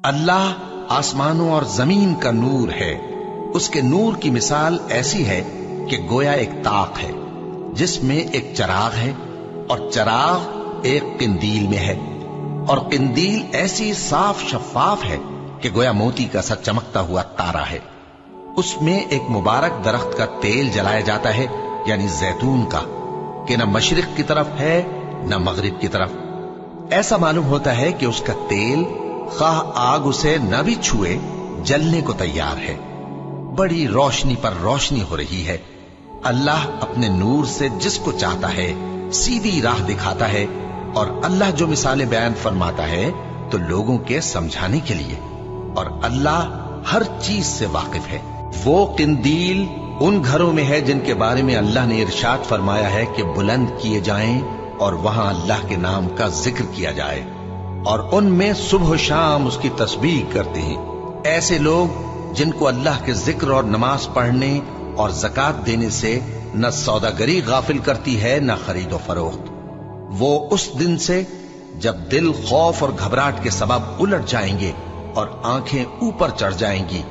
اللہ آسمانوں اور زمین کا نور ہے. اس کے نور کی مثال ایسی ہے کہ گویا ایک طاق ہے جس میں ایک چراغ ہے، اور چراغ ایک قندیل میں ہے، اور قندیل ایسی صاف شفاف ہے کہ گویا موتی کا سا چمکتا ہوا تارا ہے. اس میں ایک مبارک درخت کا تیل جلایا جاتا ہے، یعنی زیتون کا، کہ نہ مشرق کی طرف ہے نہ مغرب کی طرف. ایسا معلوم ہوتا ہے کہ اس کا تیل خواہ آگ اسے نہ بھی چھوئے جلنے کو تیار ہے. بڑی روشنی پر روشنی ہو رہی ہے. اللہ اپنے نور سے جس کو چاہتا ہے سیدھی راہ دکھاتا ہے، اور اللہ جو مثالیں بیان فرماتا ہے تو لوگوں کے سمجھانے کے لیے، اور اللہ ہر چیز سے واقف ہے. وہ قندیل ان گھروں میں ہے جن کے بارے میں اللہ نے ارشاد فرمایا ہے کہ بلند کیے جائیں اور وہاں اللہ کے نام کا ذکر کیا جائے، اور ان میں صبح و شام اس کی تسبیح کرتے ہیں. ایسے لوگ جن کو اللہ کے ذکر اور نماز پڑھنے اور زکات دینے سے نہ سوداگری غافل کرتی ہے نہ خرید و فروخت. وہ اس دن سے جب دل خوف اور گھبراہٹ کے سبب الٹ جائیں گے اور آنکھیں اوپر چڑھ جائیں گی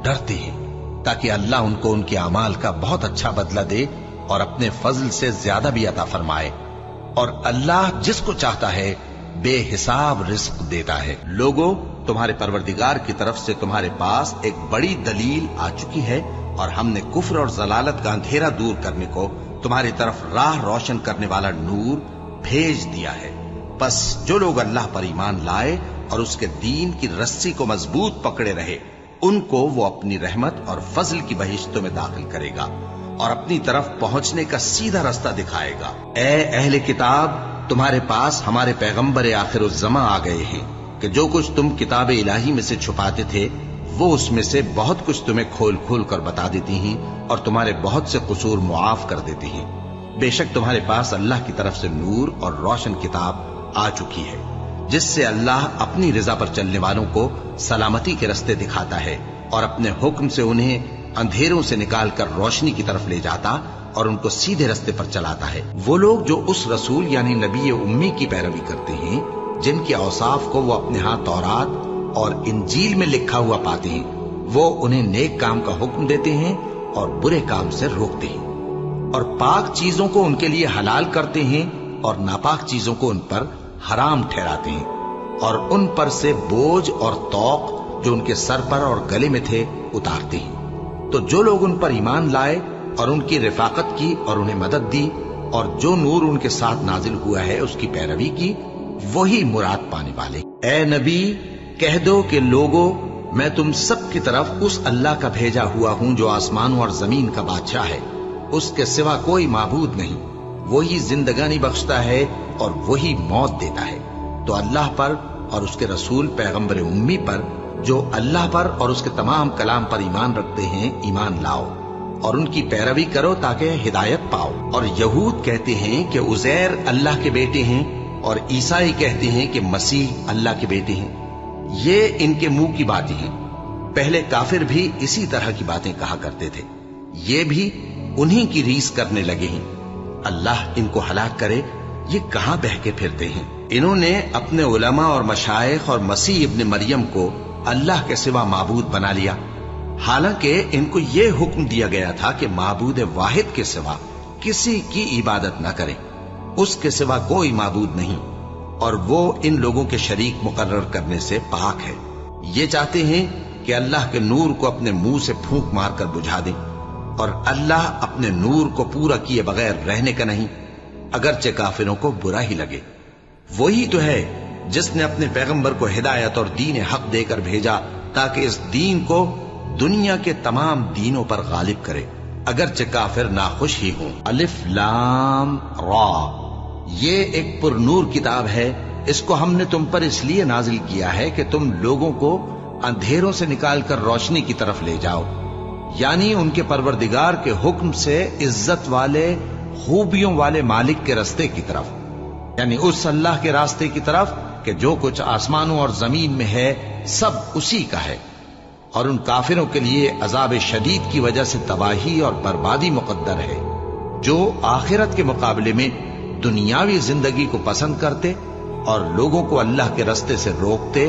ڈرتے ہیں، تاکہ اللہ ان کو ان کے اعمال کا بہت اچھا بدلہ دے اور اپنے فضل سے زیادہ بھی عطا فرمائے. اور اللہ جس کو چاہتا ہے بے حساب رزق دیتا ہے. لوگوں، تمہارے پروردگار کی طرف سے تمہارے پاس ایک بڑی دلیل آ چکی ہے، اور ہم نے کفر اور ضلالت کا اندھیرا دور کرنے کو تمہاری طرف راہ روشن کرنے والا نور بھیج دیا ہے. پس جو لوگ اللہ پر ایمان لائے اور اس کے دین کی رسی کو مضبوط پکڑے رہے، ان کو وہ اپنی رحمت اور فضل کی بہشتوں میں داخل کرے گا اور اپنی طرف پہنچنے کا سیدھا راستہ دکھائے گا. اے اہل کتاب، تمہارے پاس ہمارے پیغمبر آخر الزماں آ گئے ہیں کہ جو کچھ تم کتاب الہی میں سے چھپاتے تھے وہ اس میں سے بہت کچھ تمہیں کھول کھول کر بتا دیتی ہیں اور تمہارے بہت سے قصور معاف کر دیتی ہیں. بے شک تمہارے پاس اللہ کی طرف سے نور اور روشن کتاب آ چکی ہے، جس سے اللہ اپنی رضا پر چلنے والوں کو سلامتی کے رستے دکھاتا ہے اور اپنے حکم سے انہیں اندھیروں سے نکال کر روشنی کی طرف لے جاتا اور ان کو سیدھے رستے پر چلاتا ہے. وہ لوگ جو اس رسول یعنی نبی امی کی پیروی کرتے ہیں جن کے اوصاف کو وہ اپنے ہاں تورات اور انجیل میں لکھا ہوا پاتے ہیں، وہ انہیں نیک کام کا حکم دیتے ہیں اور برے کام سے روکتے ہیں، اور پاک چیزوں کو ان کے لیے حلال کرتے ہیں اور ناپاک چیزوں کو ان پر حرام ٹھہراتے ہیں، اور ان پر سے بوجھ اور طوق جو ان کے سر پر اور گلے میں تھے اتارتے ہیں. تو جو لوگ ان پر ایمان لائے اور ان کی رفاقت کی اور انہیں مدد دی اور جو نور ان کے ساتھ نازل ہوا ہے اس کی پیروی کی، وہی مراد پانے والے. اے نبی، کہہ دو کہ لوگوں، میں تم سب کی طرف اس اللہ کا بھیجا ہوا ہوں جو آسمانوں اور زمین کا بادشاہ ہے. اس کے سوا کوئی معبود نہیں. وہی زندگانی بخشتا ہے اور وہی موت دیتا ہے. تو اللہ پر اور اس کے رسول پیغمبر امی پر جو اللہ پر اور اس کے تمام کلام پر ایمان رکھتے ہیں ایمان لاؤ اور ان کی پیروی کرو تاکہ ہدایت پاؤ. اور یہود کہتے ہیں کہ عزیر اللہ کے بیٹے ہیں اور عیسائی کہتے ہیں کہ مسیح اللہ کے بیٹے ہیں. یہ ان کے منہ کی باتیں ہیں. پہلے کافر بھی اسی طرح کی باتیں کہا کرتے تھے، یہ بھی انہی کی ریس کرنے لگے ہیں. اللہ ان کو ہلاک کرے، یہ کہاں بہہ کے پھرتے ہیں. انہوں نے اپنے علماء اور مشائخ اور مسیح ابن مریم کو اللہ کے سوا معبود بنا لیا، حالانکہ ان کو یہ حکم دیا گیا تھا کہ معبود واحد کے سوا کسی کی عبادت نہ کریں. اس کے سوا کوئی معبود نہیں، اور وہ ان لوگوں کے شریک مقرر کرنے سے پاک ہے. یہ چاہتے ہیں کہ اللہ کے نور کو اپنے منہ سے پھونک مار کر بجھا دیں، اور اللہ اپنے نور کو پورا کیے بغیر رہنے کا نہیں، اگرچہ کافروں کو برا ہی لگے. وہی تو ہے جس نے اپنے پیغمبر کو ہدایت اور دین حق دے کر بھیجا تاکہ اس دین کو دنیا کے تمام دینوں پر غالب کرے، اگرچہ کافر ناخوش ہی ہوں. الف لام را، یہ ایک پر نور کتاب ہے. اس کو ہم نے تم پر اس لیے نازل کیا ہے کہ تم لوگوں کو اندھیروں سے نکال کر روشنی کی طرف لے جاؤ، یعنی ان کے پروردگار کے حکم سے عزت والے خوبیوں والے مالک کے راستے کی طرف، یعنی اس اللہ کے راستے کی طرف کہ جو کچھ آسمانوں اور زمین میں ہے سب اسی کا ہے. اور ان کافروں کے لیے عذاب شدید کی وجہ سے تباہی اور بربادی مقدر ہے جو آخرت کے مقابلے میں دنیاوی زندگی کو پسند کرتے اور لوگوں کو اللہ کے راستے سے روکتے